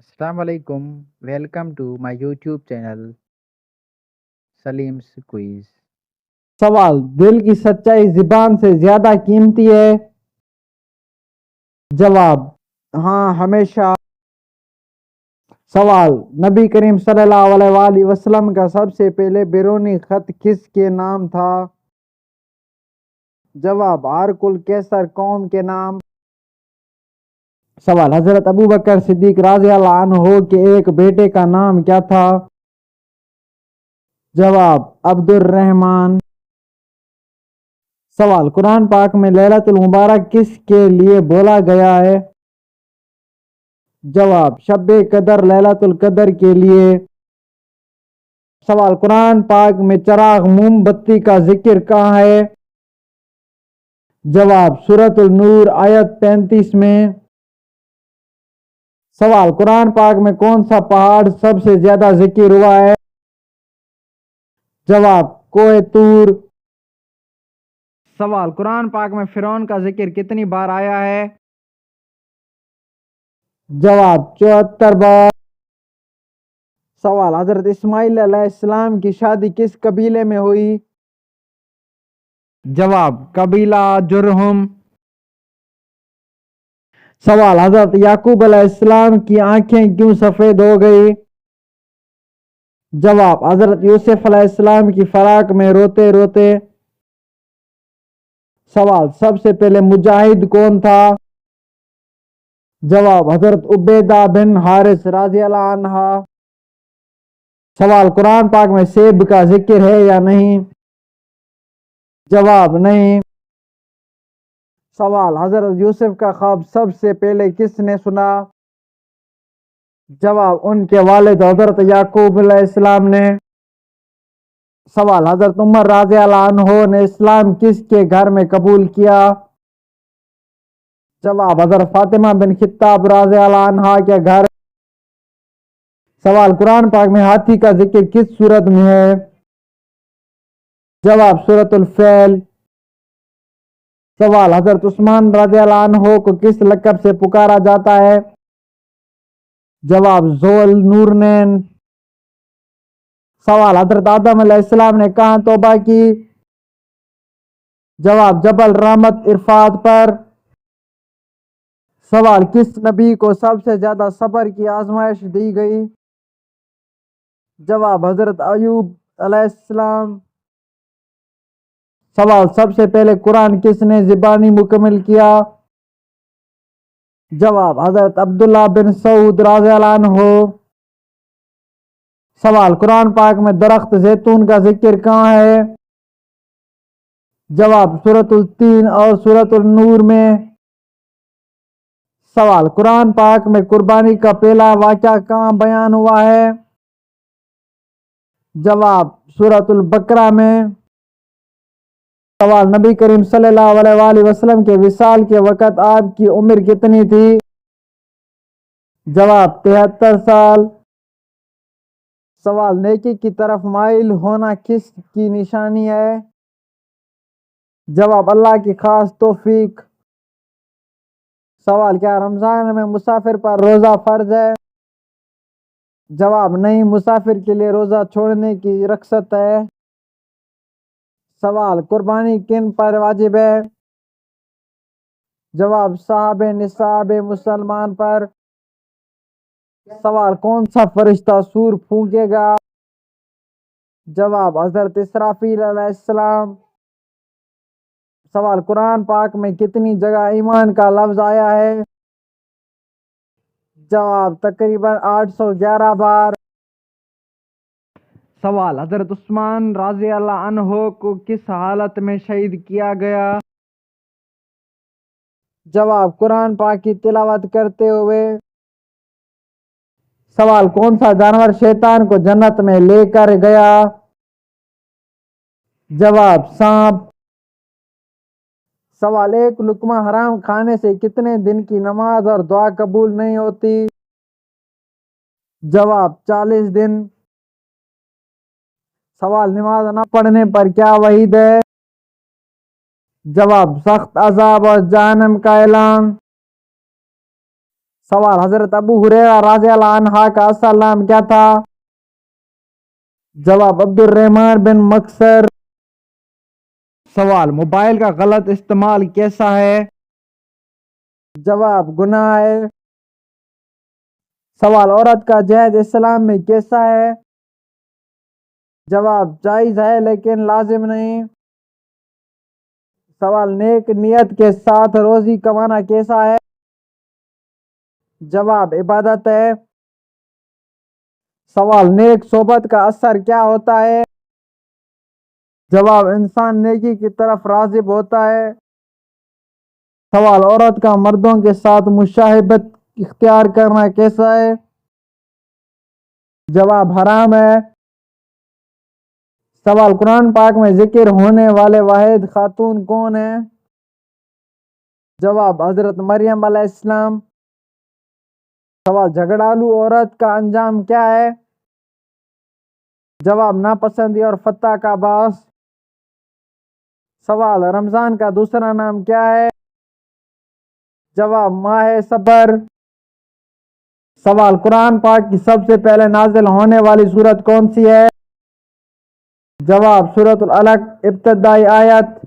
Assalamu alaikum. Welcome to my YouTube channel Salim's Quiz. सवाल, दिल की सच्चाई ज़ुबान से ज़्यादा कीमती है? जवाब, हाँ, हमेशा। सवाल, नबी करीम सल्लल्लाहु अलैहि वसल्लम का सबसे पहले बैरूनी खत किसके नाम था? जवाब, हरकुल कैसर कौम के नाम। सवाल, हजरत अबू बकर सिद्दीक रज़ी अल्लाह अन्हु के एक बेटे का नाम क्या था? जवाब, अब्दुर्रहमान। सवाल, कुरान पाक में लैलतुल मुबारक किसके लिए बोला गया है? जवाब, शब्बे कदर लैलतुल कदर के लिए। सवाल, कुरान पाक में चराग मोमबत्ती का जिक्र कहाँ है? जवाब, सूरतुल नूर आयत 35 में। सवाल, कुरान पाक में कौन सा पहाड़ सबसे ज्यादा जिक्र हुआ है? जवाब, कोहे तूर। सवाल, कुरान पाक में फिरौन का जिक्र कितनी बार आया है? जवाब, 74 बार। सवाल, हजरत इस्माइल अलैहिस्सलाम की शादी किस कबीले में हुई? जवाब, कबीला जुरहुम। सवाल, हजरत याकूब अलैहिस्सलाम की आंखें क्यों सफेद हो गई? जवाब, हजरत यूसुफ अलैहिस्सलाम की फराक में रोते रोते। सवाल, सबसे पहले मुजाहिद कौन था? जवाब, हजरत उबैदा बिन हारिस रज़ी अल्लाह अन्हा। सवाल, कुरान पाक में सेब का जिक्र है या नहीं? जवाब, नहीं। सवाल, हजरत यूसुफ का ख्वाब सबसे पहले किसने सुना? जवाब, उनके वालिद हजरत याकूब अलैहिस्सलाम ने। सवाल, हजरत उमर रज़ी अल्लाह अन्हु ने इस्लाम किसके घर में कबूल किया? जवाब, हजरत फातिमा बिन खित्ताब रज़ी अल्लाह अन्हा के घर। सवाल, कुरान पाक में हाथी का जिक्र किस सूरत में है? जवाब, सूरतुल फैल। सवाल, हजरत उस्मान रज़ी अल्लाह अन्हु को किस लक़ब से पुकारा जाता है? जवाब, ज़ुल नूरनैन। सवाल, हजरत आदम अलैहिस्सलाम ने कहाँ तौबा की? जवाब, जबल रहमत इरफात पर। सवाल, किस नबी को सबसे ज्यादा सब्र की आजमाइश दी गई? जवाब, हजरत अयूब अलैहिस्सलाम। सवाल, सबसे पहले कुरान किसने ज़बानी मुकम्मल किया? जवाब, हजरत अब्दुल्ला बिन सऊद रज़ी अल्लाह अन्हु। सवाल, कुरान पाक में दरख्त जैतून का जिक्र कहाँ है? जवाब, सूरतुल तीन और सूरतुल नूर में। सवाल, कुरान पाक में कुर्बानी का पहला वाक़या कहाँ बयान हुआ है? जवाब, सूरतुल बकरा में। सवाल, नबी करीम सल्लल्लाहु अलैहि वसल्लम के विसाल के वक़्त आपकी उम्र कितनी थी? जवाब, 73 साल। सवाल, नेकी की तरफ माइल होना किस की निशानी है? जवाब, अल्लाह की खास तौफीक। सवाल, क्या रमजान में मुसाफिर पर रोजा फर्ज है? जवाब, नहीं, मुसाफिर के लिए रोजा छोड़ने की रख्सत है। सवाल, कुर्बानी किन पर वाजिब है? जवाब, साहब निसाब मुसलमान पर। सवाल, कौन सा फरिश्ता सूर फूंकेगा? जवाब, हजरत इसराफील अलैहिस्सलाम। सवाल, कुरान पाक में कितनी जगह ईमान का लफ्ज आया है? जवाब, तकरीबन 811 बार। सवाल, हजरत उस्मान रज़ी अल्लाह अन्हु को किस हालत में शहीद किया गया? जवाब, कुरान पाक की तिलावत करते हुए। सवाल, कौन सा जानवर शैतान को जन्नत में लेकर गया? जवाब, सांप। सवाल, एक लुकमा हराम खाने से कितने दिन की नमाज और दुआ कबूल नहीं होती? जवाब, 40 दिन। सवाल, नमाज न पढ़ने पर क्या वहीद है? जवाब, सख्त अजाब और जहन्नम का ऐलान। سوال حضرت ابو ہریرہ رضی اللہ عنہ کا اصل نام کیا تھا؟ جواب عبد الرحمن بن مکسر۔ سوال موبائل کا غلط استعمال کیسا ہے؟ جواب گناہ ہے۔ سوال عورت کا جہیز اسلام میں کیسا ہے؟ جواب جائز ہے لیکن لازم نہیں۔ سوال نیک نیت کے ساتھ روزی کمانا کیسا ہے؟ جواب عبادت ہے۔ سوال نیک صحبت کا اثر کیا ہوتا ہے؟ جواب انسان نیکی کی طرف راغب ہوتا ہے۔ سوال عورت کا مردوں کے ساتھ مشابہت اختیار کرنا کیسا ہے؟ جواب حرام ہے۔ سوال قرآن پاک میں ذکر ہونے والے واحد خاتون کون ہیں؟ جواب حضرت مریم علیہ السلام۔ سوال جھگڑالو عورت کا انجام کیا ہے؟ جواب ناپسندی اور فتح کا باعث۔ سوال رمضان کا دوسرا نام کیا ہے؟ جواب ماہ صبر۔ سوال قرآن پاک کی سب سے پہلے نازل ہونے والی سورت کون سی ہے؟ جواب سورۃ العلق ابتدائی آیت۔